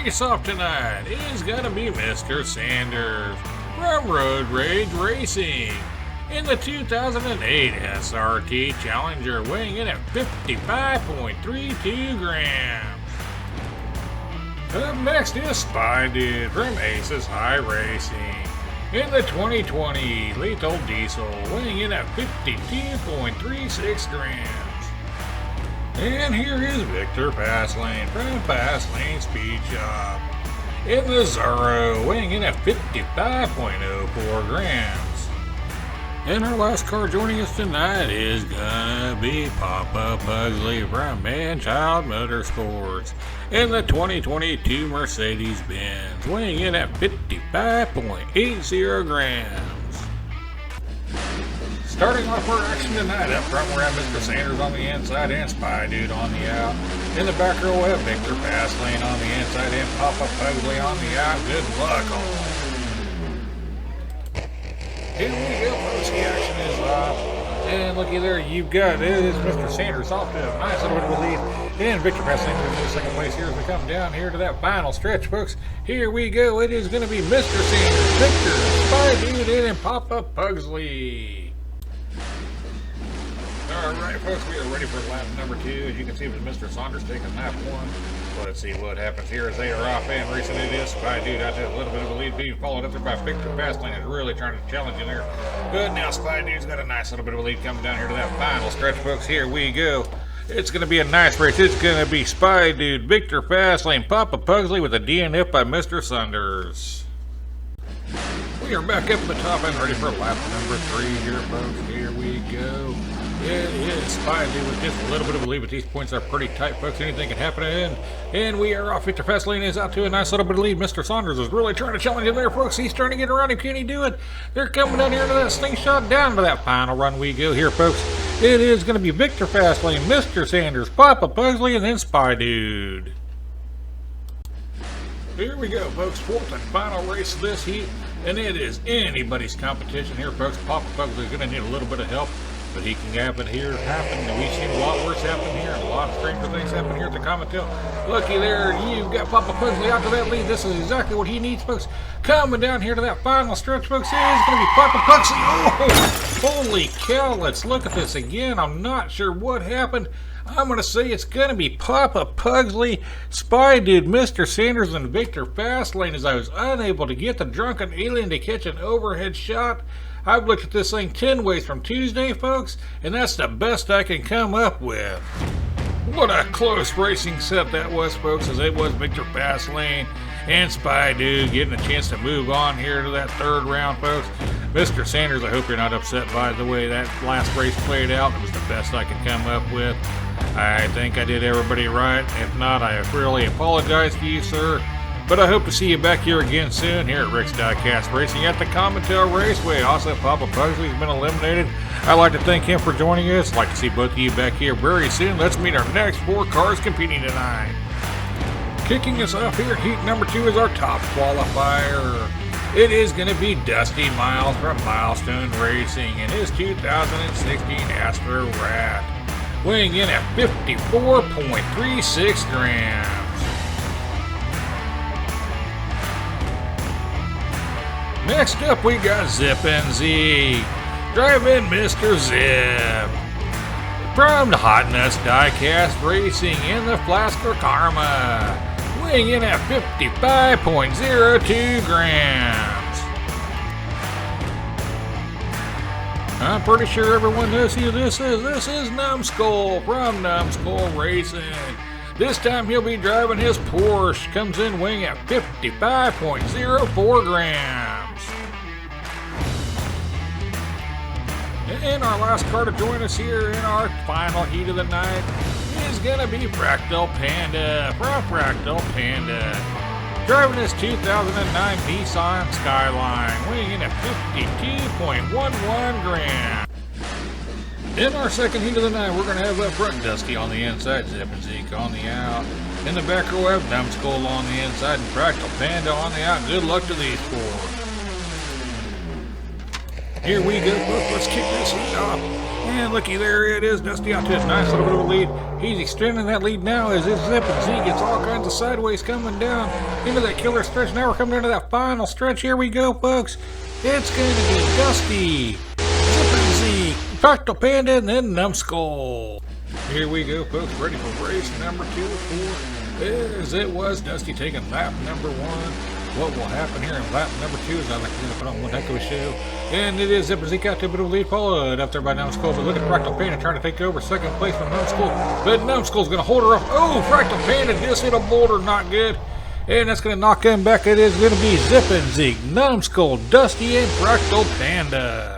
us off tonight is gonna be Mr. Sanders from Road Rage Racing in the 2008 SRT Challenger, weighing in at 55.32 grams. Up next is Spy Dude from Aces High Racing in the 2020 Lethal Diesel, weighing in at 52.36 grams. And here is Victor Fastlane from Fastlane Speed Shop in the Zorro, weighing in at 55.04 grams. And our last car joining us tonight is gonna be Papa Pugsley from Man-Child Motorsports in the 2022 Mercedes-Benz, weighing in at 55.80 grams. Starting off our action tonight, up front we have Mr. Sanders on the inside and Spy Dude on the out. In the back row we have Victor Fastlane on the inside and Papa Pugsley on the out. Good luck all. Here we go, folks. The action is off. And looky there, you've got it is Mr. Sanders off to a nice little bit of a lead. And Victor Fastlane moves in second place here as we come down here to that final stretch, folks. Here we go. It is going to be Mr. Sanders, Victor, Spy Dude, and Papa Pugsley. Alright folks, we are ready for lap number 2. As you can see, it was Mr. Saunders taking lap 1. Let's see what happens here as they are off and racing. It is Spy Dude out there, a little bit of a lead being followed up there by Victor Fastlane, is really trying to challenge in there. Good, now Spy Dude's got a nice little bit of a lead coming down here to that final stretch, folks. Here we go. It's going to be a nice race. It's going to be Spy Dude, Victor Fastlane, Papa Pugsley with a DNF by Mr. Saunders. We are back up at the top and ready for lap number 3 here, folks. Here we go. It is Spy Dude with just a little bit of a lead, but these points are pretty tight, folks. Anything can happen in. And we are off. Victor Fastlane is out to a nice little bit of lead. Mr. Saunders is really trying to challenge him there, folks. He's trying to get around him. Can he do it? They're coming down here to that slingshot. Down to that final run we go here, folks. It is going to be Victor Fastlane, Mr. Sanders, Papa Pugsley, and then Spy Dude. Here we go, folks. Fourth and final race of this heat. And it is anybody's competition here, folks. Papa Pugsley is going to need a little bit of help. But he can have it here happen. We've seen a lot worse happen here, and a lot of stranger things happen here at the Comitel. Looky there, you've got Papa Pugsley out to that lead. This is exactly what he needs, folks. Coming down here to that final stretch, folks. It is going to be Papa Pugsley. Oh, holy cow, let's look at this again. I'm not sure what happened. I'm going to say it's going to be Papa Pugsley, Spy Dude, Mr. Sanders, and Victor Fastlane, as I was unable to get the drunken alien to catch an overhead shot. I've looked at this thing 10 ways from Tuesday, folks, and that's the best I can come up with. What a close racing set that was, folks, as it was Victor Fastlane and Spy Dude getting a chance to move on here to that third round, folks. Mr. Sanders, I hope you're not upset by the way that last race played out. It was the best I could come up with. I think I did everybody right. If not, I really apologize to you, sir. But I hope to see you back here again soon here at Rick's Diecast Racing at the Comitel Raceway. Also, Papa Pugsley's been eliminated. I'd like to thank him for joining us. I'd like to see both of you back here very soon. Let's meet our next 4 cars competing tonight. Kicking us off here, heat number 2 is our top qualifier. It is going to be Dusty Miles from Milestone Racing in his 2016 Astra Rat, weighing in at 54.36 grams. Next up, we got Zip and Z, driving Mr. Zip from the Hot Nuts Diecast Racing in the Flasker Karma, weighing in at 55.02 grams. I'm pretty sure everyone knows who this is. This is Numbskull from Numbskull Racing. This time he'll be driving his Porsche. Comes in weighing at 55.04 grams. And our last car to join us here in our final heat of the night is going to be Fractal Panda from Fractal Panda, driving his 2009 Nissan Skyline, weighing in at 52.11 grams. In our second heat of the night, we're going to have up front Dusty on the inside, Zip and Zeke on the out. In the back row, we have Numbskull on the inside and Fractal Panda on the out. Good luck to these 4. Here we go, folks. Let's kick this heat off. And looky there, it is Dusty out to a nice little bit of a lead. He's extending that lead now as it's Zip and Z gets all kinds of sideways coming down into that killer stretch. Now we're coming into that final stretch. Here we go, folks. It's going to be Dusty, Zip and Z, Fractal Panda, and then Numbskull. Here we go, folks. Ready for race number 2 or 4. As it was Dusty taking lap number 1. What will happen here in lap number 2 is I like to put on one heck of a show. And it is Zip and Zeke out to a bit of a lead, followed up there by Numbskull. But look at Fractal Panda trying to take over second place from Numbskull. But Numbskull's going to hold her off. Oh, Fractal Panda just hit a boulder, not good. And that's going to knock him back. It is going to be Zip and Zeke, Numbskull, Dusty, and Fractal Panda.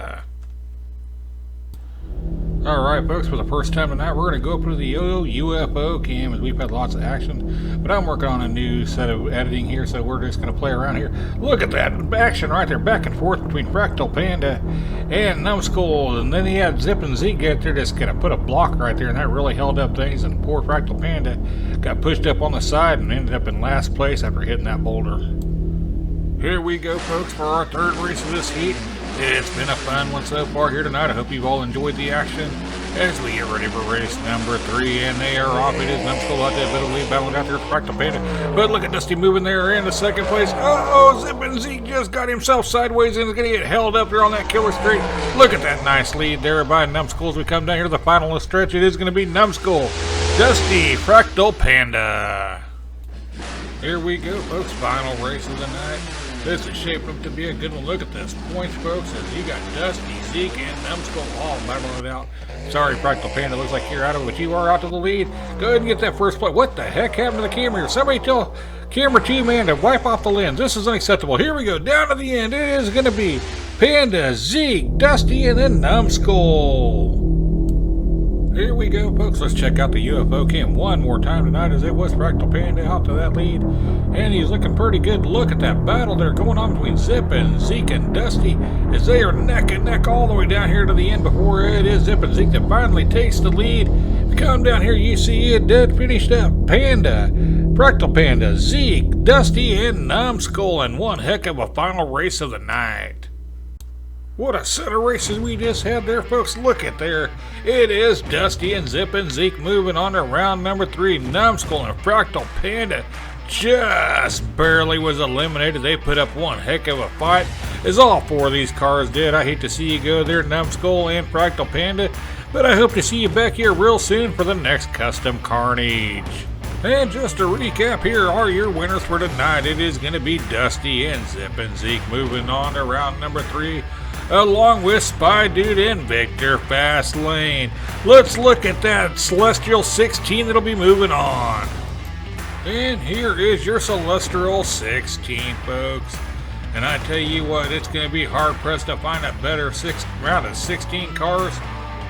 Alright folks, for the first time tonight, we're going to go up to the UFO cam as we've had lots of action. But I'm working on a new set of editing here, so we're just going to play around here. Look at that action right there, back and forth between Fractal Panda and Numbskull. And then he had Zip and Zeke get there, just going to put a block right there, and that really held up things. And poor Fractal Panda got pushed up on the side and ended up in last place after hitting that boulder. Here we go folks for our third race of this heat. It's been a fun one so far here tonight. I hope you've all enjoyed the action as we get ready for race number 3. And they are off. It is Numbskull out there, a bit of lead battling out there with Fractal Panda. But look at Dusty moving there into second place. Oh, Zip and Zeke just got himself sideways and is going to get held up there on that killer straight. Look at that nice lead there by Numbskull as we come down here to the final stretch. It is going to be Numbskull, Dusty, Fractal Panda. Here we go, folks. Final race of the night. This is shaping up to be a good one. Look at this points, folks, as you got Dusty, Zeke, and Numbskull all battling it out. Sorry, Fractal Panda, looks like you're out of it, but you are out to the lead. Go ahead and get that first place. What the heck happened to the camera here? Somebody tell camera 2 man to wipe off the lens. This is unacceptable. Here we go, down to the end. It is going to be Panda, Zeke, Dusty, and then Numbskull. Here we go, folks. Let's check out the UFO cam one more time tonight as it was Fractal Panda out to that lead. And he's looking pretty good. Look at that battle there going on between Zip and Zeke and Dusty as they are neck and neck all the way down here to the end before it is Zip and Zeke that finally takes the lead. If you come down here, you see it dead finished up. Panda, Fractal Panda, Zeke, Dusty, and Numbskull in one heck of a final race of the night. What a set of races we just had there, folks. Look at there. It is Dusty and Zip and Zeke moving on to round number 3. Numbskull and Fractal Panda just barely was eliminated. They put up one heck of a fight, as all 4 of these cars did. I hate to see you go there, Numbskull and Fractal Panda, but I hope to see you back here real soon for the next Custom Carnage. And just to recap, here are your winners for tonight. It is going to be Dusty and Zip and Zeke moving on to round number 3. Along with Spy Dude and Victor Fastlane. Let's look at that Celestial 16 that'll be moving on. And here is your Celestial 16, folks. And I tell you what, it's going to be hard-pressed to find a better round of 16 cars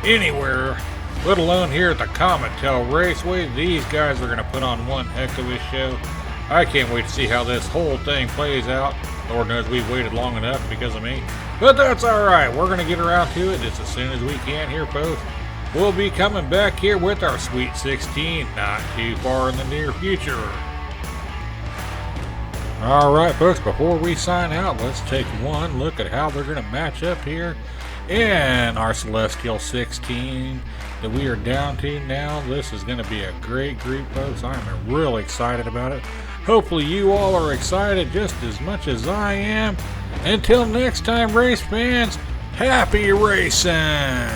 anywhere, let alone here at the Comet-Tail Raceway. These guys are going to put on one heck of a show. I can't wait to see how this whole thing plays out. Lord knows we've waited long enough because of me. But that's alright. We're going to get around to it just as soon as we can here, folks. We'll be coming back here with our Sweet 16 not too far in the near future. Alright, folks, before we sign out, let's take one look at how they're going to match up here in our Celestial 16 that we are down to now. This is going to be a great group, folks. I'm real excited about it. Hopefully you all are excited just as much as I am. Until next time, race fans, happy racing!